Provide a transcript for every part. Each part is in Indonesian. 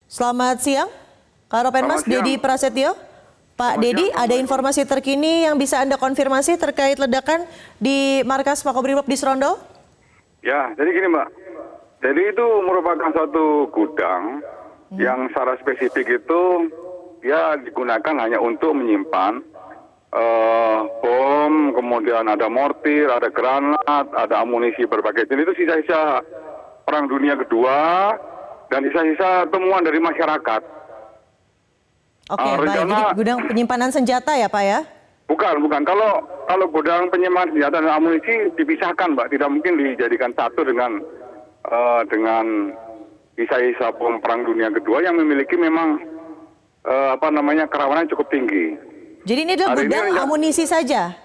Selamat siang, Karopenmas Selamat siang. Dedi Prasetyo. Pak Selamat Dedi, siang, ada Assalamualaikum. informasi terkini yang bisa Anda konfirmasi terkait ledakan di markas Makobrimob di Serondol? Ya, jadi gini Mbak. Jadi itu merupakan suatu gudang yang secara spesifik itu ya digunakan hanya untuk menyimpan bom, kemudian ada mortir, ada granat, ada amunisi berbagai jenis. Itu sisa-sisa Perang Dunia Kedua dan sisa-sisa temuan dari masyarakat. Oke, baik. Jadi gudang penyimpanan senjata ya Pak ya? Bukan. Kalau gudang penyimpanan senjata dan amunisi dipisahkan, Mbak. Tidak mungkin dijadikan satu dengan sisa-sisa bom Perang Dunia Kedua yang memiliki memang kerawanan cukup tinggi. Jadi ini adalah gudang amunisi saja?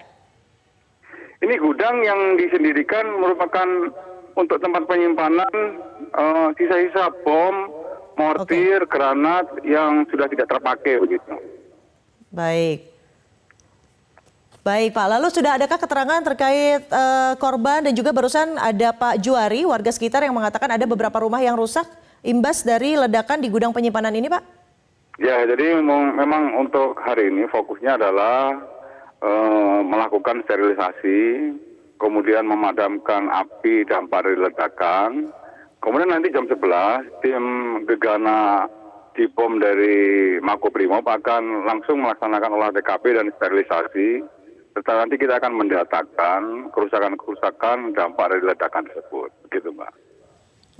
Ini gudang yang disendirikan merupakan untuk tempat penyimpanan sisa-sisa bom, mortir, granat yang sudah tidak terpakai begitu. Baik. Baik Pak, lalu sudah adakah keterangan terkait korban dan juga barusan ada Pak Juari, warga sekitar yang mengatakan ada beberapa rumah yang rusak imbas dari ledakan di gudang penyimpanan ini Pak? Ya, jadi memang untuk hari ini fokusnya adalah melakukan sterilisasi, kemudian memadamkan api dampak dari ledakan. Kemudian nanti jam 11, tim gegana Dipom dari Makobrimob akan langsung melaksanakan olah TKP dan sterilisasi. Serta nanti kita akan mendatakan kerusakan-kerusakan dampak dari ledakan tersebut. Begitu, Mbak.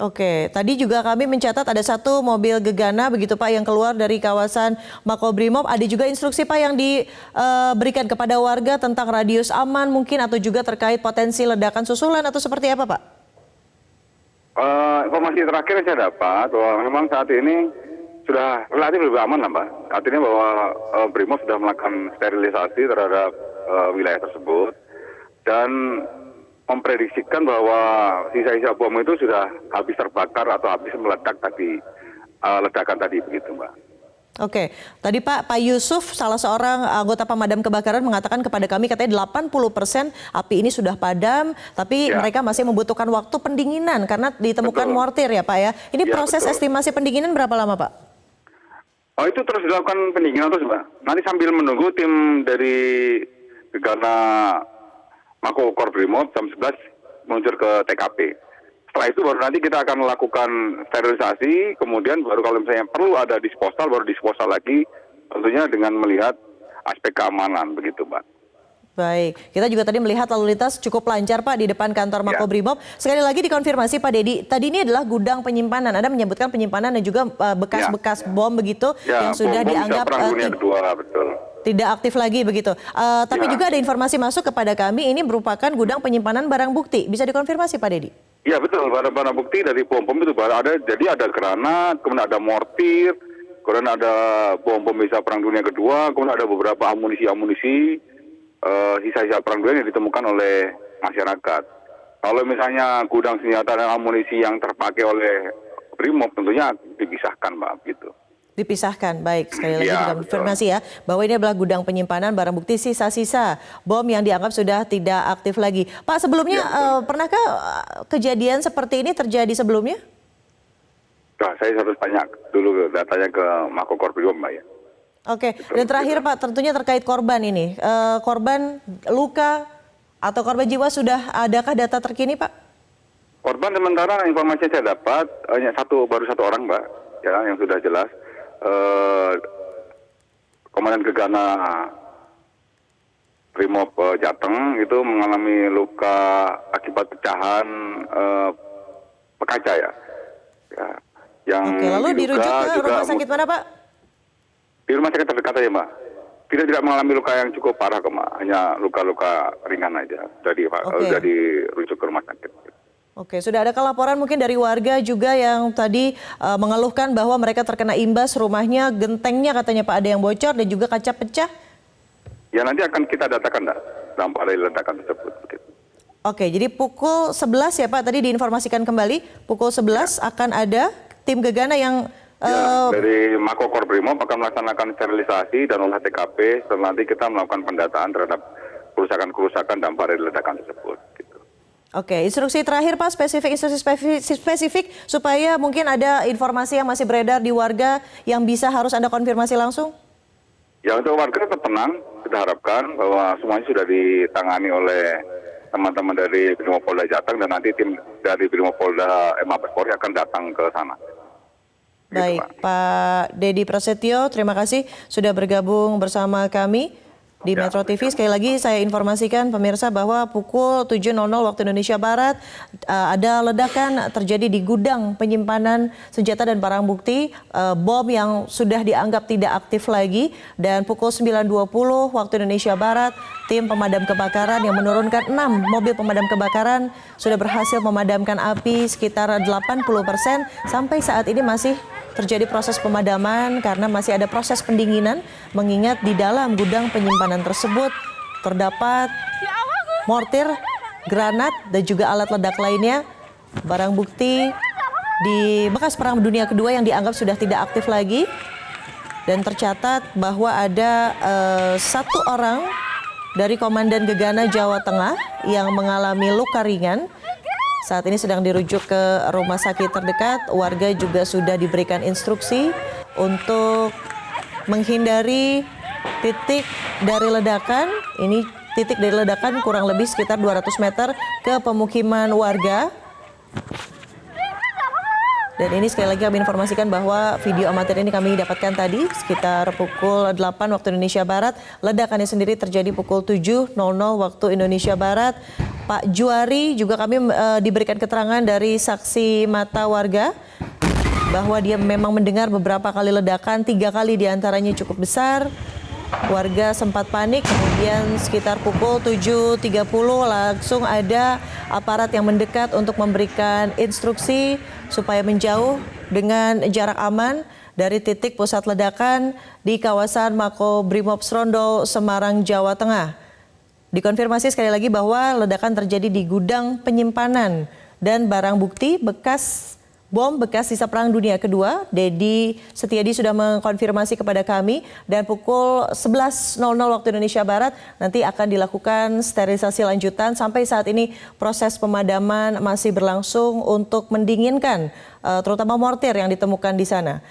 Oke, tadi juga kami mencatat ada satu mobil gegana begitu Pak yang keluar dari kawasan Makobrimob. Ada juga instruksi Pak yang diberikan kepada warga tentang radius aman mungkin atau juga terkait potensi ledakan susulan atau seperti apa Pak? Informasi terakhir yang saya dapat bahwa memang saat ini sudah relatif lebih aman lah Mbak. Artinya bahwa Brimob sudah melakukan sterilisasi terhadap wilayah tersebut dan memprediksikan bahwa sisa-sisa bom itu sudah habis terbakar atau habis meledak tadi, ledakan tadi begitu Mbak. Oke, tadi Pak Yusuf, salah seorang anggota pemadam kebakaran mengatakan kepada kami katanya 80% api ini sudah padam, tapi mereka masih membutuhkan waktu pendinginan karena ditemukan mortir ya Pak ya. Ini proses estimasi pendinginan berapa lama Pak? Oh itu terus dilakukan pendinginan terus Mbak. Nanti sambil menunggu tim dari gegana Makobrimob jam 11 meluncur ke TKP. Setelah itu baru nanti kita akan melakukan sterilisasi, kemudian baru kalau misalnya perlu ada disposal, baru disposal lagi, tentunya dengan melihat aspek keamanan, begitu Mbak. Baik, kita juga tadi melihat lalu lintas cukup lancar Pak di depan kantor Makobrimob. Sekali lagi dikonfirmasi Pak Dedi, tadi ini adalah gudang penyimpanan, Anda menyebutkan penyimpanan dan juga bekas-bekas bom begitu yang sudah dianggap tidak aktif lagi begitu. Tapi juga ada informasi masuk kepada kami, ini merupakan gudang penyimpanan barang bukti, bisa dikonfirmasi Pak Dedi? Ya betul, barang-barang bukti dari bom-bom itu ada, jadi ada granat, kemudian ada mortir, kemudian ada bom-bom bisa Perang Dunia Kedua, kemudian ada beberapa amunisi-amunisi, sisa-sisa Perang Dunia yang ditemukan oleh masyarakat. Kalau misalnya gudang senjata dan amunisi yang terpakai oleh Brimob tentunya dipisahkan Mbak, gitu. Dipisahkan, baik. Sekali lagi dikonfirmasi ya, bahwa ini adalah gudang penyimpanan barang bukti sisa-sisa bom yang dianggap sudah tidak aktif lagi. Pak, sebelumnya pernahkah kejadian seperti ini terjadi sebelumnya? Nah, saya harus tanya dulu datanya ke Makobrimob Mbak ya. Oke, dan terakhir Pak, tentunya terkait korban ini. Korban luka atau korban jiwa sudah adakah data terkini Pak? Korban sementara informasi yang saya dapat hanya baru satu orang Mbak, ya yang sudah jelas. Komandan gegana Brimob Jateng itu mengalami luka akibat pecahan pekaca ya. Yang lalu dirujuk ke rumah sakit mana Pak? Di rumah sakit terdekat aja Mbak. Tidak mengalami luka yang cukup parah kok Mbak, hanya luka-luka ringan aja. Jadi sudah dirujuk ke rumah sakit. Oke, sudah adakah laporan mungkin dari warga juga yang tadi mengeluhkan bahwa mereka terkena imbas rumahnya, gentengnya katanya Pak ada yang bocor dan juga kaca pecah? Ya nanti akan kita datakan dampak dari ledakan tersebut. Oke, jadi pukul 11 ya Pak, tadi diinformasikan kembali, pukul 11 akan ada tim gegana yang... dari Makobrimob akan melaksanakan sterilisasi dan olah TKP, setelah nanti kita melakukan pendataan terhadap kerusakan-kerusakan dampak dari ledakan tersebut. Gitu. Oke, instruksi terakhir Pak, instruksi spesifik supaya mungkin ada informasi yang masih beredar di warga yang bisa harus Anda konfirmasi langsung? Ya, untuk warga tetap tenang, kita harapkan bahwa semuanya sudah ditangani oleh teman-teman dari Brimopolda Jateng dan nanti tim dari Brimopolda Mabes Polri akan datang ke sana. Baik, gitu, Pak Dedi Prasetyo, terima kasih sudah bergabung bersama kami di Metro TV. Sekali lagi saya informasikan pemirsa bahwa pukul 7.00 waktu Indonesia Barat ada ledakan terjadi di gudang penyimpanan senjata dan barang bukti, bom yang sudah dianggap tidak aktif lagi, dan pukul 9.20 waktu Indonesia Barat tim pemadam kebakaran yang menurunkan 6 mobil pemadam kebakaran sudah berhasil memadamkan api sekitar 80%. Sampai saat ini masih terjadi proses pemadaman karena masih ada proses pendinginan, mengingat di dalam gudang penyimpanan tersebut terdapat mortir, granat, dan juga alat ledak lainnya. Barang bukti di bekas Perang Dunia Kedua yang dianggap sudah tidak aktif lagi. Dan tercatat bahwa ada 1 orang dari Komandan Gegana Jawa Tengah yang mengalami luka ringan. Saat ini sedang dirujuk ke rumah sakit terdekat. Warga juga sudah diberikan instruksi untuk menghindari titik dari ledakan. Ini titik dari ledakan kurang lebih sekitar 200 meter ke pemukiman warga. Dan ini sekali lagi kami informasikan bahwa video amatir ini kami dapatkan tadi sekitar pukul 8 waktu Indonesia Barat. Ledakannya sendiri terjadi pukul 7.00 waktu Indonesia Barat. Pak Juari juga kami diberikan keterangan dari saksi mata warga bahwa dia memang mendengar beberapa kali ledakan, 3 kali diantaranya cukup besar. Warga sempat panik, kemudian sekitar pukul 7.30 langsung ada aparat yang mendekat untuk memberikan instruksi supaya menjauh dengan jarak aman dari titik pusat ledakan di kawasan Makobrimob Rondo, Semarang, Jawa Tengah. Dikonfirmasi sekali lagi bahwa ledakan terjadi di gudang penyimpanan dan barang bukti bekas bom bekas sisa Perang Dunia Kedua. Dedi Setiadi sudah mengkonfirmasi kepada kami, dan pukul 11.00 waktu Indonesia Barat nanti akan dilakukan sterilisasi lanjutan. Sampai saat ini proses pemadaman masih berlangsung untuk mendinginkan terutama mortir yang ditemukan di sana.